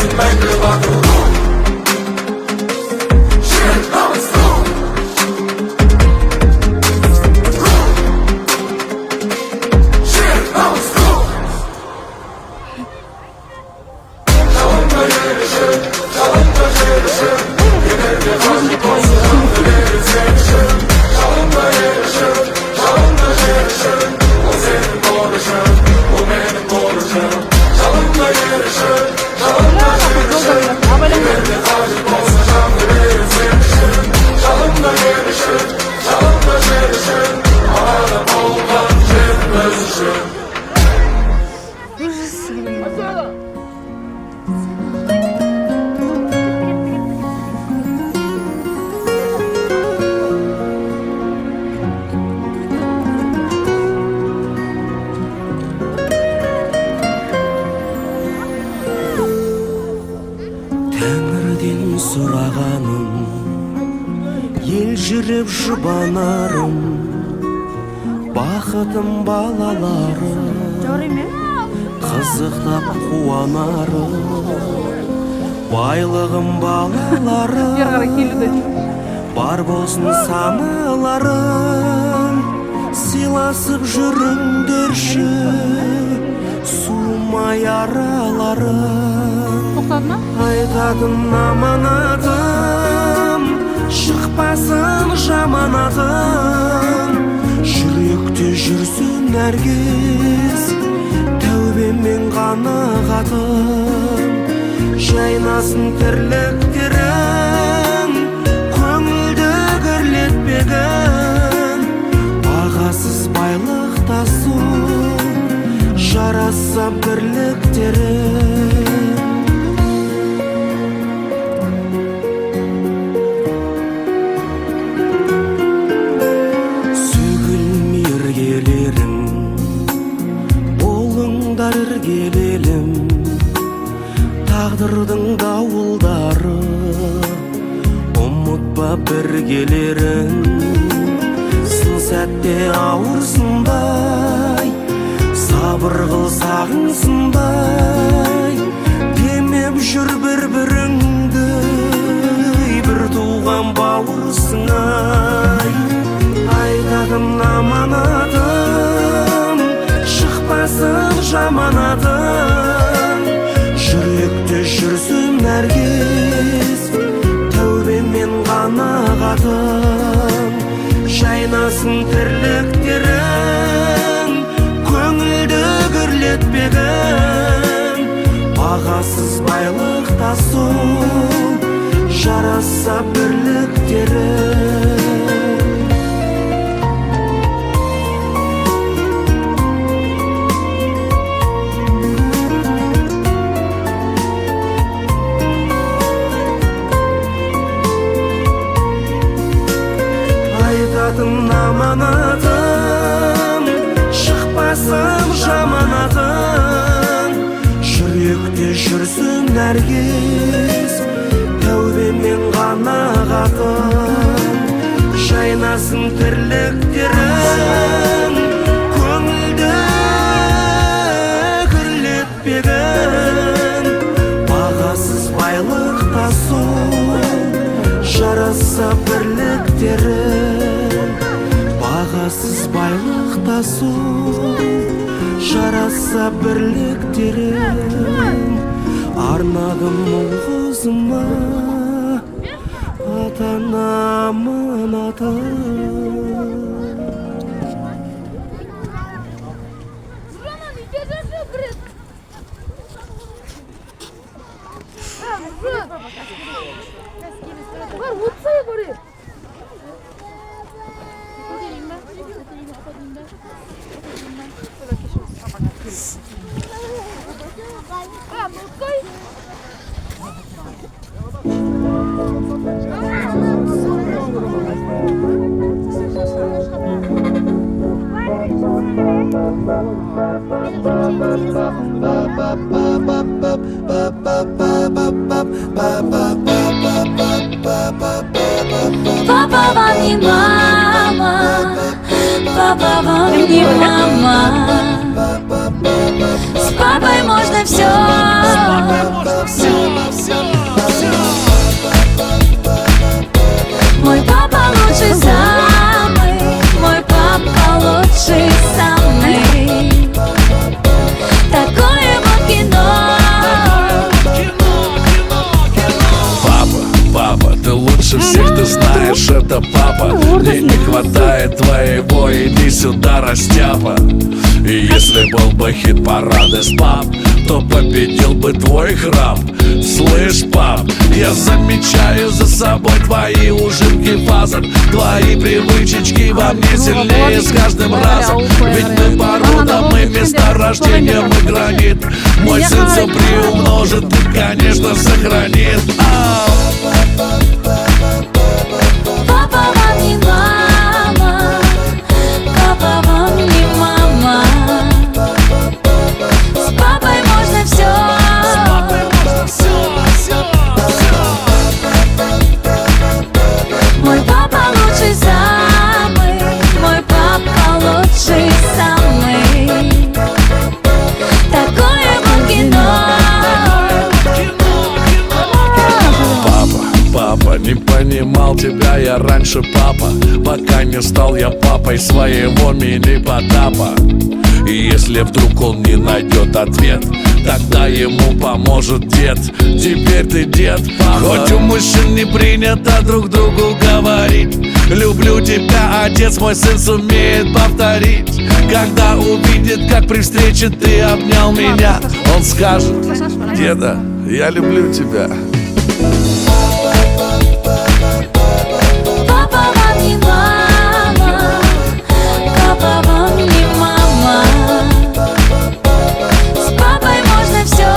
Снимай крылатую. Тәңірден сұрағаным, ел жүріп жұбанарым, бақытым балаларым, қызықтап қуанарым, байлығым балаларым, бар болсын саналарым, сыйласып жүріңдерші, суымай араларым. Айтатын аманатым, шықпасын жаманатым, жүректе жүрсін нәргіз, тәубемен қанағатым, жайнасын тірліктерің, көңілді кірлетпегін, бағасыз байлық тасу, жараса бірліктерің. Іргелелім, тағдырдың дауылдары, ұмытпа біргелерін, сын сәтте ауырсындай, сабыр қыл сағынсындай, демеп жүр бір-біріңді, бір туған бауырсың-ай. Айтатын аманатым, шықпасын жаманатым, жүректе жүрсін нәргіз, тәубемен қанағатым, жайнасын тірліктерің, көңілді кірлетпегін, бағасыз байлық тасу, жараса бірліктерің. Айтатын аманатым, шықпасын жаманатым, жүректе жүрсін нәргіз, тәубемен қанағатым, жайнасын тірліктерің, көңілді кірлетпегін, бағасыз байлық тасу, жараса бірліктерің, бағасыз байлық тасу, жараса бірліктерің. Арнадым ұл-қызыма, ата-ана аманатым. Папа вам не мама, папа вам не мама. С папой можно все. хватает твоего, иди сюда, растяпа. И если был бы хит-парады с пап, то победил бы твой храп. Слышь, пап, я замечаю за собой твои ужимки фазок. Твои привычечки во мне сильнее с каждым разом. Ведь мы порода, мы место рождения, мы гранит. Мой сын все приумножит и, конечно, сохранит. Папа вам не мама, папа вам не мама. С папой можно все. Мой папа лучший самый, мой папа лучший самый. Такое вот кино. Папа, не понимал тебя я раньше, папа, пока не стал я папой своего мини-потапа. И если вдруг он не найдет ответ, тогда ему поможет дед. Теперь ты дед, папа. Хоть у мужчин не принято друг другу говорить: люблю тебя, отец мой, сын сумеет повторить. Когда увидит, как при встрече ты обнял меня, он скажет: деда, я люблю тебя. Папа вам не мама, папа вам не мама. С папой можно все.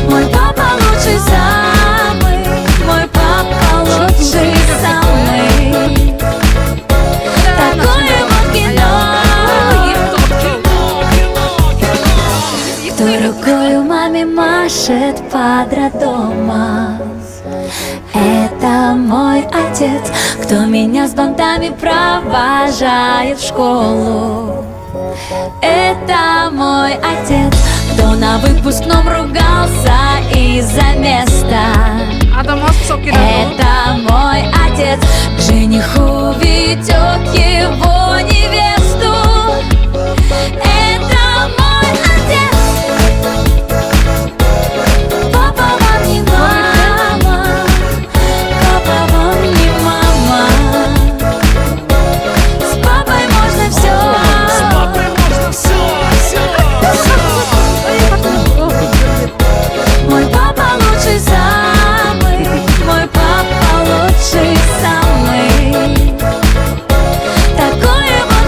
Мой папа лучший самый, мой папа лучший самый. Такое вот кино. Кто рукою маме машет под роддома? Это мой отец, кто меня с бантами провожает в школу. Это мой отец, кто на выпускном ругался из-за места. Это мой отец, к жениху ведет его невесту. Это мой отец. Папа вам не мама, папа вам не мама. С папой можно все. Мой папа лучший самый, мой папа лучший самый. Такое вот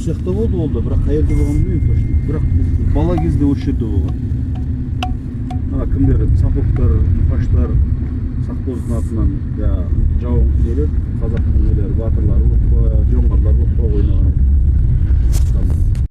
осы жақта болды ол да, бірақ қай жерде болғанын білмеймін точно. Бірақ біз бала кезде осы жерде болған. Ана кімдер, сапоктар, мұқаштар, совхоздың атынан жауынгерлер, қазақтың нелері, батырлары, жоңғар